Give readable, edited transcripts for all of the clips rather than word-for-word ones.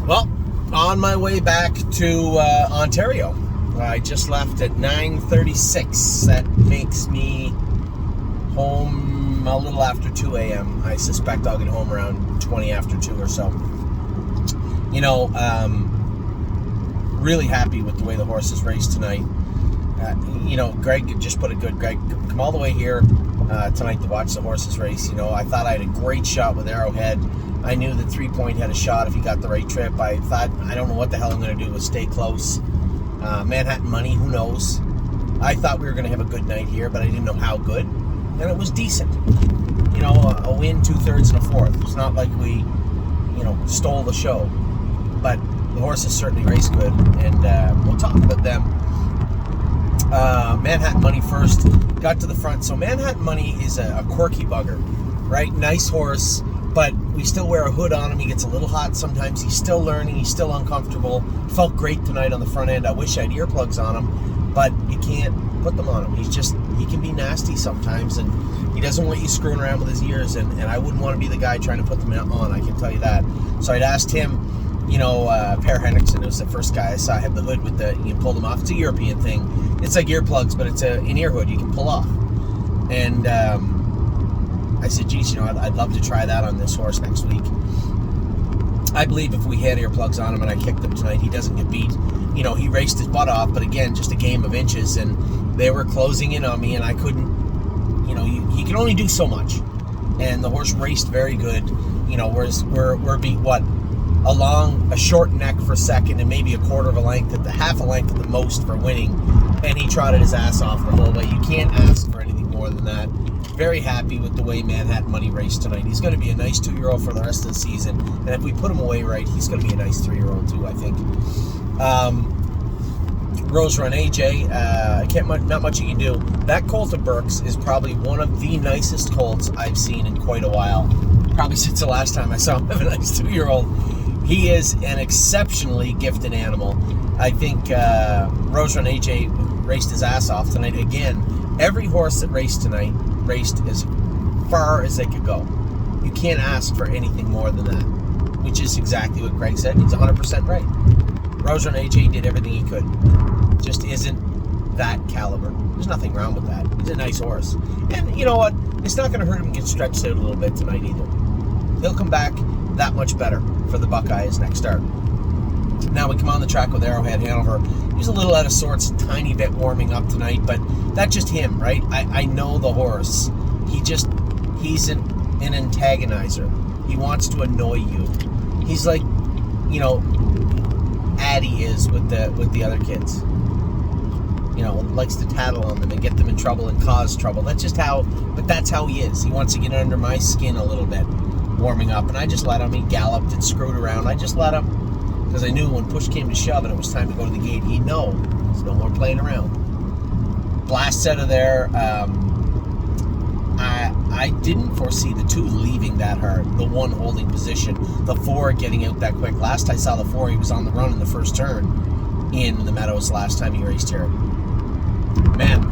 Well, on my way back to Ontario. I just left at 9:36. That makes me home a little after 2 a.m. I suspect I'll get home around 20 after 2 or so. Really happy with the way the horses raced tonight. Greg just put it good. Greg, come all the way here tonight to watch the horses race. I thought I had a great shot with Arrowhead. I knew that 3 Point had a shot if he got the right trip. I thought, I don't know what the hell I'm going to do, was stay close. Manhattan Money, who knows? I thought we were going to have a good night here, but I didn't know how good. And it was decent. A win, 2/3 and a fourth. It's not like we, stole the show. But the horses certainly raced good, and we'll talk about them. Manhattan Money first, got to the front. So Manhattan Money is a quirky bugger, right? Nice horse, but we still wear a hood on him. He gets a little hot sometimes. He's still learning. He's still uncomfortable. Felt great tonight on the front end. I wish I had earplugs on him, but you can't put them on him. He can be nasty sometimes, and he doesn't want you screwing around with his ears, and I wouldn't want to be the guy trying to put them on, I can tell you that. So I'd asked him, Per Henriksen was the first guy I saw have the hood with you can pull them off. It's a European thing. It's like earplugs, but it's an ear hood you can pull off. And I said, geez, I'd love to try that on this horse next week. I believe if we had earplugs on him and I kicked him tonight, he doesn't get beat. He raced his butt off, but again, just a game of inches, and they were closing in on me, and I couldn't, he can only do so much. And the horse raced very good, whereas we're beat, along a short neck for second and maybe a quarter of a length, half a length at the most for winning, and he trotted his ass off the whole way. You can't ask for anything more than that. Very happy with the way Manhattan Money raced tonight. He's going to be a nice 2-year-old for the rest of the season, and if we put him away right, he's going to be a nice 3-year-old too, I think. Rose Run AJ, not much you can do. That colt of Burke's is probably one of the nicest colts I've seen in quite a while. Probably since the last time I saw him have a nice 2-year-old. He is an exceptionally gifted animal. I think Rose Run AJ raced his ass off tonight. Again, every horse that raced tonight raced as far as they could go. You can't ask for anything more than that, which is exactly what Greg said. He's 100% right. Rose Run AJ did everything he could. Just isn't that caliber. There's nothing wrong with that. He's a nice horse. And you know what? It's not going to hurt him to get stretched out a little bit tonight either. He'll come back that much better for the Buckeyes next start. Now we come on the track with Arrowhead Hanover. He's a little out of sorts, a tiny bit warming up tonight, but that's just him, right? I know the horse. He's an antagonizer. He wants to annoy you. He's like, Addie is with the other kids. Likes to tattle on them and get them in trouble and cause trouble. That's how he is. He wants to get under my skin a little bit, warming up, and I just let him. He galloped and screwed around. I just let him, because I knew when push came to shove and it was time to go to the gate, he'd know. There's no more playing around. Blasts out of there. I didn't foresee the 2 leaving that hard. The 1 holding position. The 4 getting out that quick. Last I saw the 4, he was on the run in the first turn in the Meadows last time he raced here. Man,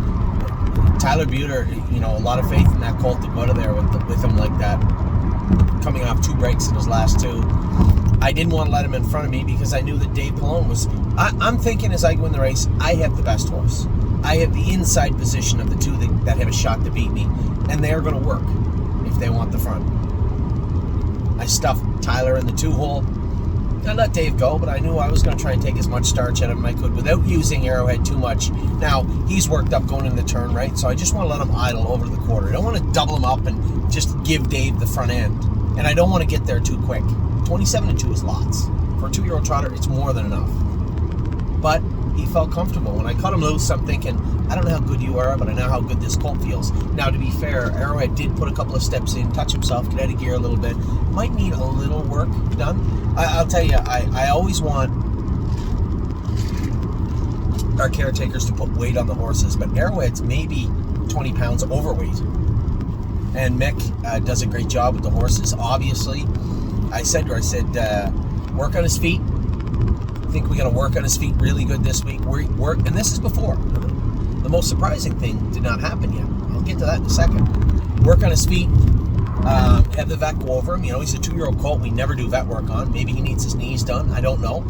Tyler Buter, a lot of faith in that colt to go to there with him like that. Coming off 2 breaks in his last 2. I didn't want to let him in front of me because I knew that Dave Pallone was... I'm thinking as I go in the race, I have the best horse. I have the inside position of the 2 that have a shot to beat me, and they're going to work if they want the front. I stuffed Tyler in the 2-hole. I let Dave go, but I knew I was going to try and take as much starch out of him as I could without using Arrowhead too much. Now, he's worked up going in the turn, right? So I just want to let him idle over the quarter. I don't want to double him up and just give Dave the front end. And I don't want to get there too quick. 27-2 is lots. For a 2-year-old trotter, it's more than enough. But he felt comfortable. When I cut him loose, I'm thinking, I don't know how good you are, but I know how good this colt feels. Now, to be fair, Arrowhead did put a couple of steps in, touch himself, get out of gear a little bit. Might need a little work done. I'll tell you, I always want our caretakers to put weight on the horses, but Arrowhead's maybe 20 pounds overweight. And Mick does a great job with the horses, obviously. I said to her, work on his feet. I think we got to work on his feet really good this week. And this is before. The most surprising thing did not happen yet. I'll get to that in a second. Work on his feet. Have the vet go over him. He's a 2-year-old colt we never do vet work on. Maybe he needs his knees done. I don't know.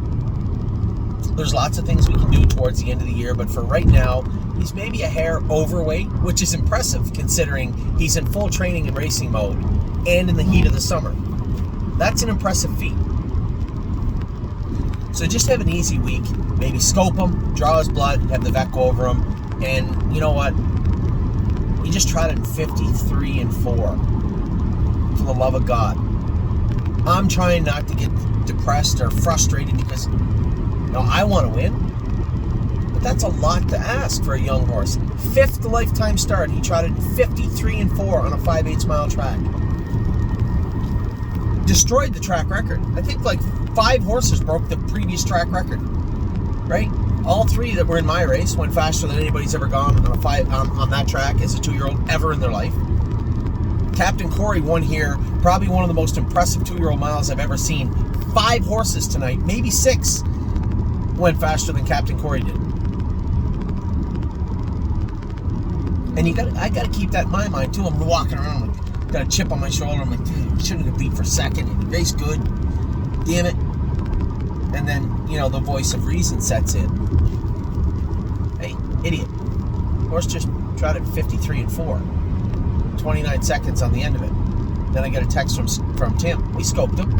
There's lots of things we can do towards the end of the year, but for right now, he's maybe a hair overweight, which is impressive considering he's in full training and racing mode and in the heat of the summer. That's an impressive feat. So just have an easy week. Maybe scope him, draw his blood, have the vet go over him, and you know what? You just tried it in 53-4. For the love of God. I'm trying not to get depressed or frustrated because I want to win. But that's a lot to ask for a young horse. 5th lifetime start. He trotted 53-4 on a 5/8 mile track. Destroyed the track record. I think like 5 horses broke the previous track record. Right? All 3 that were in my race went faster than anybody's ever gone on that track as a 2-year-old ever in their life. Captain Corey won here, probably one of the most impressive 2-year-old miles I've ever seen. 5 horses tonight, maybe 6, went faster than Captain Corey did. And I got to keep that in my mind too. I'm walking around, like, got a chip on my shoulder. I'm like, dude, I shouldn't have beat for second. And he raced good. Damn it. And then, the voice of reason sets in. Hey, idiot. Horse just trotted 53-4. 29 seconds on the end of it. Then I get a text from Tim. We scoped him.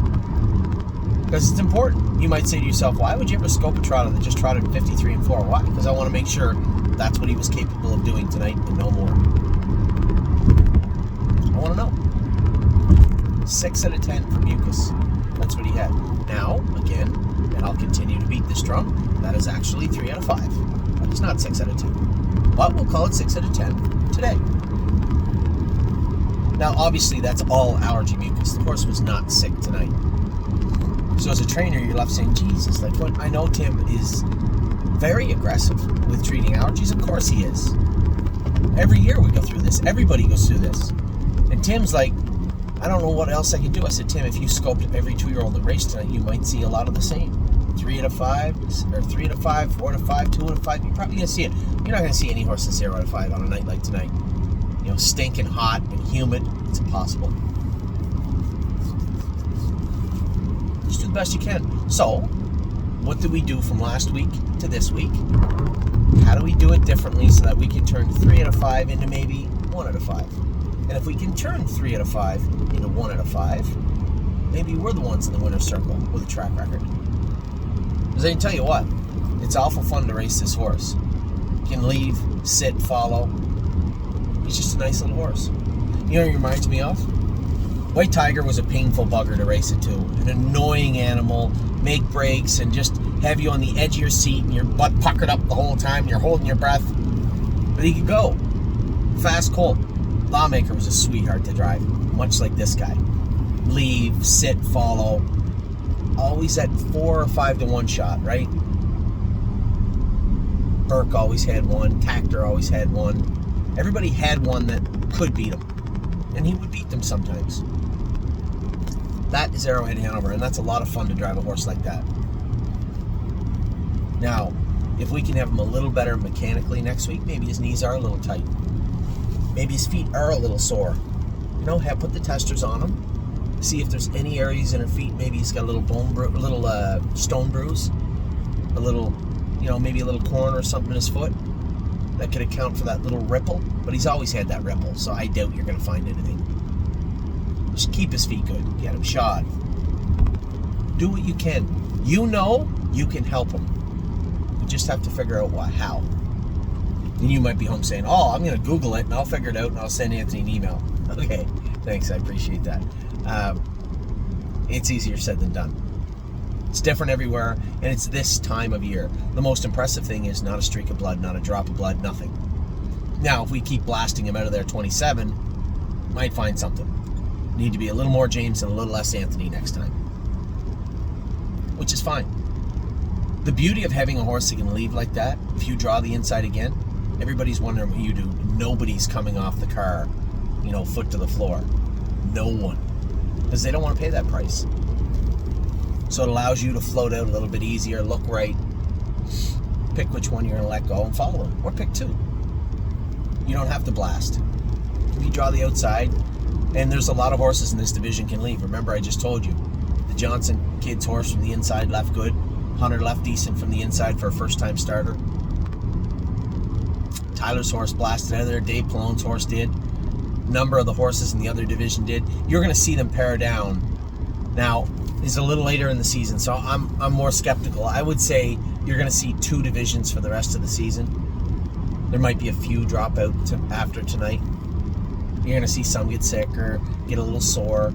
Because it's important. You might say to yourself, why would you ever scope a trotter that just trotted 53-4? Why? Because I want to make sure that's what he was capable of doing tonight and no more. I want to know. 6 out of 10 for mucus. That's what he had. Now, again, and I'll continue to beat this drum, that is actually 3 out of 5. But it's not 6 out of 10. But we'll call it 6 out of 10 today. Now, obviously, that's all allergy mucus. The horse was not sick tonight. So as a trainer, you're left saying, Jesus, like, what? I know Tim is very aggressive with treating allergies. Of course he is. Every year we go through this. Everybody goes through this. And Tim's like, I don't know what else I can do. I said, Tim, if you scoped every 2-year-old that raced tonight, you might see a lot of the same. 3 out of 5, or 3 out of 5, 4 out of 5, 2 out of 5. You're probably going to see it. You're not going to see any horses 0 out of 5 on a night like tonight. Stinking hot and humid. It's impossible. Just do the best you can. So, what did we do from last week to this week? How do we do it differently so that we can turn 3 out of 5 into maybe 1 out of 5? And if we can turn 3 out of 5 into 1 out of 5, maybe we're the ones in the winner's circle with a track record. Because I can tell you what, it's awful fun to race this horse. You can leave, sit, follow. He's just a nice little horse. You know what he reminds me of? White Tiger was a painful bugger to race it to. An annoying animal, make breaks, and just have you on the edge of your seat and your butt puckered up the whole time and you're holding your breath. But he could go. Fast colt. Lawmaker was a sweetheart to drive, much like this guy. Leave, sit, follow. Always at 4 or 5 to 1 shot, right? Burke always had one. Tactor always had one. Everybody had one that could beat him. And he would beat them sometimes. That is Arrowhead Hanover, and that's a lot of fun to drive a horse like that. Now, if we can have him a little better mechanically next week, maybe his knees are a little tight. Maybe his feet are a little sore. Put the testers on him. See if there's any areas in her feet. Maybe he's got a little stone bruise. A little, maybe a little corn or something in his foot. That could account for that little ripple, but he's always had that ripple, so I doubt you're going to find anything. Just keep his feet good. Get him shod. Do what you can. You can help him. You just have to figure out how. And you might be home saying, I'm going to Google it, and I'll figure it out, and I'll send Anthony an email. Okay, thanks, I appreciate that. It's easier said than done. It's different everywhere, and it's this time of year. The most impressive thing is not a streak of blood, not a drop of blood, nothing. Now, if we keep blasting him out of there 27, might find something. Need to be a little more James and a little less Anthony next time. Which is fine. The beauty of having a horse that can leave like that, if you draw the inside again, everybody's wondering what you do. Nobody's coming off the car, foot to the floor. No one. Because they don't want to pay that price. So it allows you to float out a little bit easier, look right, pick which one you're going to let go and follow them. Or pick 2. You don't have to blast. If you draw the outside, And there's a lot of horses in this division can leave. Remember, I just told you, the Johnson kid's horse from the inside left good. Hunter left decent from the inside for a first-time starter. Tyler's horse blasted out of there. Dave Palone's horse did. Number of the horses in the other division did. You're going to see them pare down. Now, it's a little later in the season, so I'm more skeptical. I would say you're going to see 2 divisions for the rest of the season. There might be a few drop out after tonight. You're going to see some get sick or get a little sore.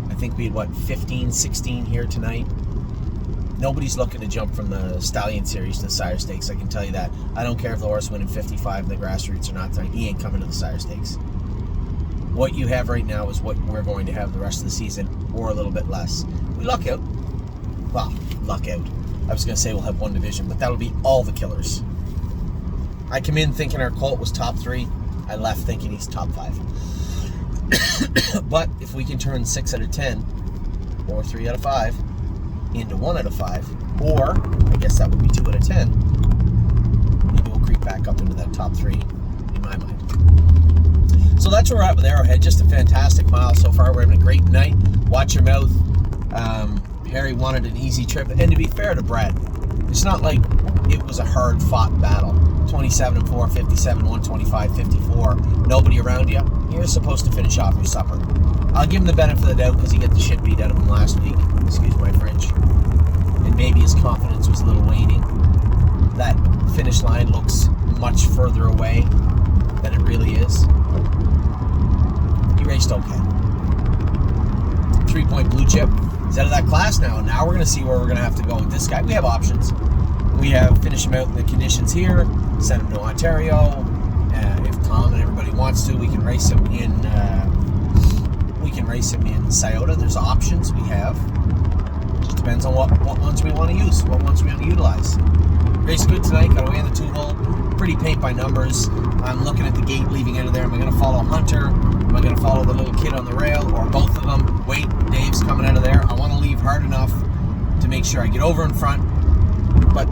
I think we had, 15, 16 here tonight. Nobody's looking to jump from the Stallion Series to the Sire Stakes, I can tell you that. I don't care if the horse winning 55 in the grassroots or not tonight. He ain't coming to the Sire Stakes. What you have right now is what we're going to have the rest of the season, or a little bit less. We luck out. Well, luck out. I was going to say we'll have 1 division, but that'll be all the killers. I come in thinking our colt was top 3. I left thinking he's top 5. But if we can turn 6 out of 10, or 3 out of 5, into 1 out of 5, or I guess that would be 2 out of 10, maybe we'll creep back up into that top 3 in my mind. So that's where we're at with Arrowhead. Just a fantastic mile so far. We're having a great night. Watch your mouth. Harry wanted an easy trip, and to be fair to Brett, it's not like it was a hard fought battle. 27-4, 57, 125, 54, nobody around you. You're supposed to finish off your supper. I'll give him the benefit of the doubt because he got the shit beat out of him last week. Excuse my French. And maybe his confidence was a little waning. That finish line looks much further away than it really is. He raced okay. 3-point blue chip. He's out of that class now. Now we're going to see where we're going to have to go with this guy. We have options. We have finish him out in the conditions here, send him to Ontario. If Tom and everybody wants to, we can race him in. Scioto. There's options we have. Just depends on what ones we want to use, what ones we want to utilize. Race good tonight. Got away in the 2-hole. Pretty paint by numbers. I'm looking at the gate leaving out of there. Am I going to follow Hunter? Am I going to follow the little kid on the rail, or both of them? Wait, Dave's coming out of there. I want to leave hard enough to make sure I get over in front, but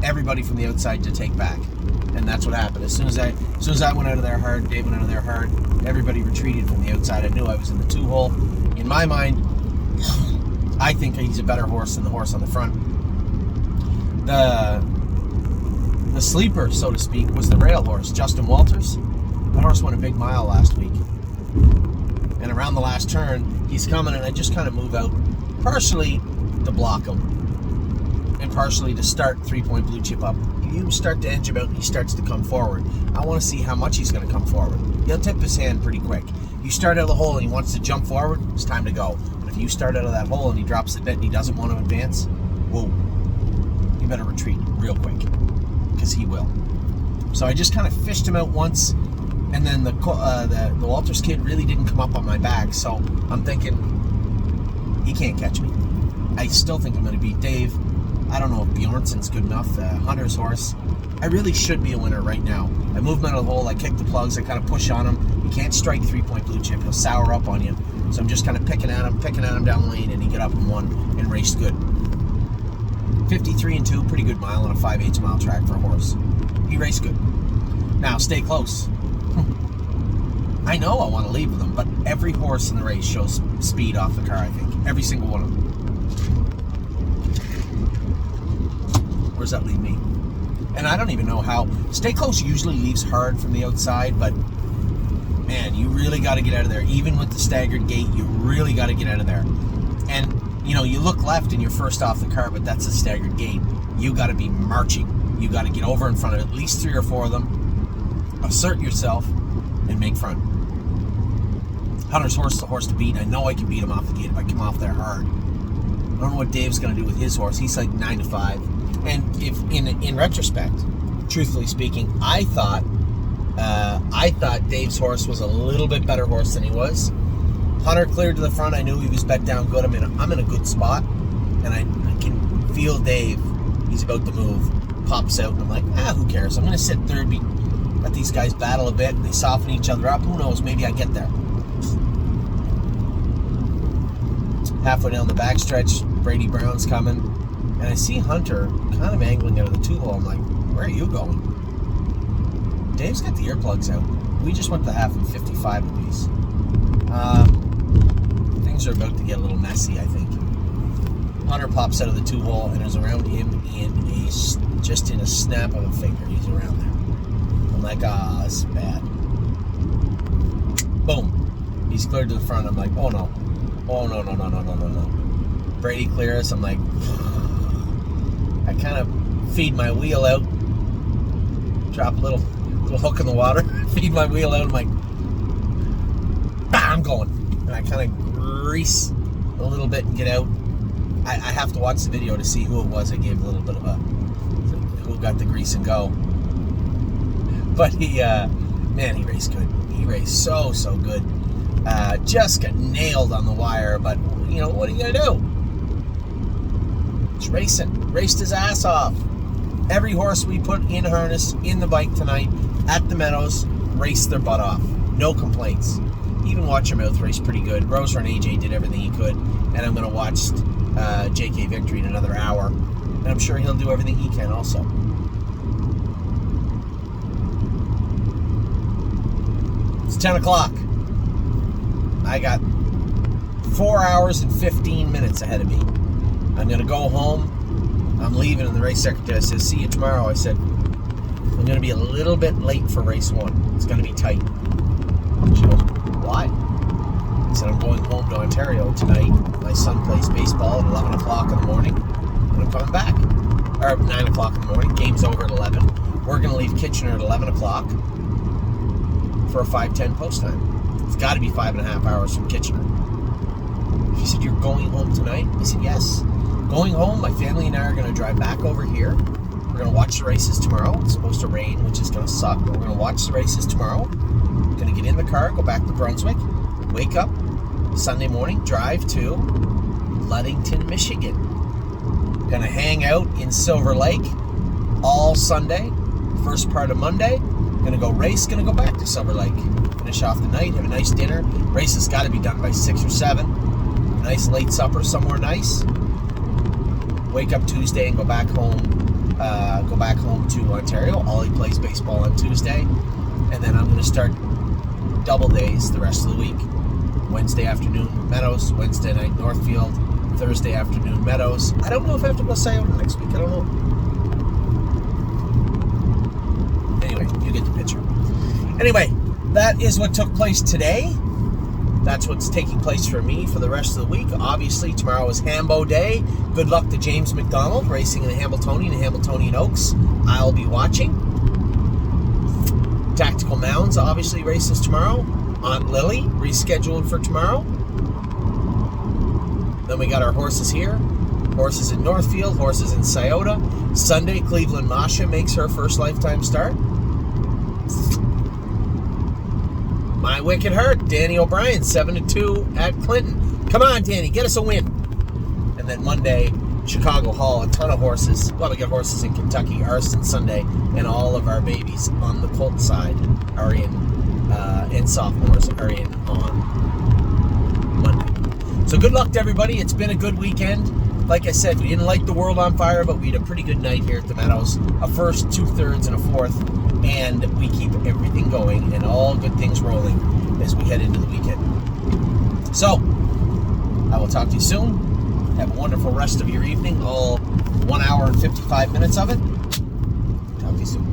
everybody from the outside to take back. And that's what happened. As soon as I went out of there hard, Dave went out of there hard, everybody retreated from the outside. I knew I was in the 2-hole. In my mind, I think he's a better horse than the horse on the front. The sleeper, so to speak, was the rail horse, Justin Walters. That horse won a big mile last week. And around the last turn, he's coming, and I just kind of move out, partially to block him, and partially to start 3-point blue chip up. You start to edge him out, and he starts to come forward. I want to see how much he's going to come forward. He'll tip his hand pretty quick. You start out of the hole and he wants to jump forward, it's time to go. But if you start out of that hole and he drops the bit and he doesn't want to advance, whoa, you better retreat real quick, because he will. So I just kind of fished him out once, and then the Walters kid really didn't come up on my back, so I'm thinking, he can't catch me. I still think I'm going to beat Dave. I don't know if Bjornson's good enough. Hunter's horse, I really should be a winner right now. I move him out of the hole, I kick the plugs, I kind of push on him. You can't strike 3-point blue chip, he'll sour up on you. So I'm just kind of picking at him down the lane, and he got up and won and raced good. 53-2, pretty good mile on a 5/8 mile track for a horse. He raced good. Now, stay close. I know I want to leave with him, but every horse in the race shows speed off the car, I think. Every single one of them. Where's that leave me? And I don't even know how. Stay close usually leaves hard from the outside, but man, you really got to get out of there. Even with the staggered gate, you really got to get out of there. And, you look left and you're first off the car, but that's a staggered gate. You got to be marching. You got to get over in front of at least 3 or 4 of them, assert yourself, and make front. Hunter's horse is the horse to beat. I know I can beat him off the gate if I come off there hard. I don't know what Dave's going to do with his horse. He's like 9-5. And if in retrospect, truthfully speaking, I thought Dave's horse was a little bit better horse than he was. Hunter cleared to the front. I knew he was bet down good. I'm in a good spot, and I can feel Dave. He's about to move. Pops out, and I'm like, who cares? I'm going to sit third. Let these guys battle a bit, and they soften each other up. Who knows? Maybe I get there. Halfway down the backstretch, Brady Brown's coming. And I see Hunter kind of angling out of the 2-hole. I'm like, where are you going? Dave's got the earplugs out. We just went to half in 55 apiece. Things are about to get a little messy, I think. Hunter pops out of the 2-hole and is around him just in a snap of a finger. He's around there. I'm like, this is bad. Boom. He's cleared to the front. I'm like, oh no. Oh no. Brady clears. I'm like, I kind of feed my wheel out. Drop a little hook in the water. Feed my wheel out. I'm like, I'm going. And I kind of grease a little bit and get out. I have to watch the video to see who it was. I gave a little bit of who got the grease and go. But he raced good. He raced so good. Just got nailed on the wire, but what are you gonna do? It's racing. Raced his ass off. Every horse we put in harness in the bike tonight at the Meadows raced their butt off. No complaints. Even Watch Your Mouth raced pretty good. Roser and AJ did everything he could, and I'm gonna watch JK Victory in another hour, and I'm sure he'll do everything he can also. It's 10 o'clock. I got 4 hours and 15 minutes ahead of me. I'm going to go home. I'm leaving, and the race secretary says, see you tomorrow. I said, I'm going to be a little bit late for race 1. It's going to be tight. She goes, why? I said, I'm going home to Ontario tonight. My son plays baseball at 11 o'clock in the morning, and I'm coming back. Or 9 o'clock in the morning. Game's over at 11. We're going to leave Kitchener at 11 o'clock for a 5:10 post time. It's got to be 5.5 hours from Kitchener. She said, you're going home tonight? I said, yes. Going home, my family and I are going to drive back over here. We're going to watch the races tomorrow. It's supposed to rain, which is going to suck, but we're going to watch the races tomorrow. Going to get in the car, go back to Brunswick, wake up Sunday morning, drive to Ludington, Michigan. Going to hang out in Silver Lake all Sunday, first part of Monday. Going to go race, going to go back to Silver Lake. Finish off the night, have a nice dinner. Race has got to be done by 6 or 7. A nice late supper somewhere nice. Wake up Tuesday and go back home. Go back home to Ontario. Ollie plays baseball on Tuesday, and then I'm going to start double days the rest of the week. Wednesday afternoon Meadows, Wednesday night Northfield, Thursday afternoon Meadows. I don't know if I have to go Scioto next week. I don't know. Anyway, you get the picture. Anyway, that is what took place today. That's what's taking place for me for the rest of the week. Obviously, tomorrow is Hambo Day. Good luck to James McDonald racing in the Hamiltonian and Hamiltonian Oaks. I'll be watching. Tactical Mounds obviously races tomorrow. Aunt Lily rescheduled for tomorrow. Then we got our horses here. Horses in Northfield, horses in Scioto. Sunday, Cleveland Masha makes her first lifetime start. My Wicked Heart, Danny O'Brien, 7-2 at Clinton. Come on, Danny, get us a win. And then Monday, Chicago Hall, a ton of horses. Well, we got horses in Kentucky, Arson Sunday, and all of our babies on the Colt side are in, and sophomores are in on Monday. So good luck to everybody. It's been a good weekend. Like I said, we didn't light the world on fire, but we had a pretty good night here at the Meadows. A first, 2/3, and a fourth. And we keep everything going and all good things rolling as we head into the weekend. So, I will talk to you soon. Have a wonderful rest of your evening, all 1 hour and 55 minutes of it. Talk to you soon.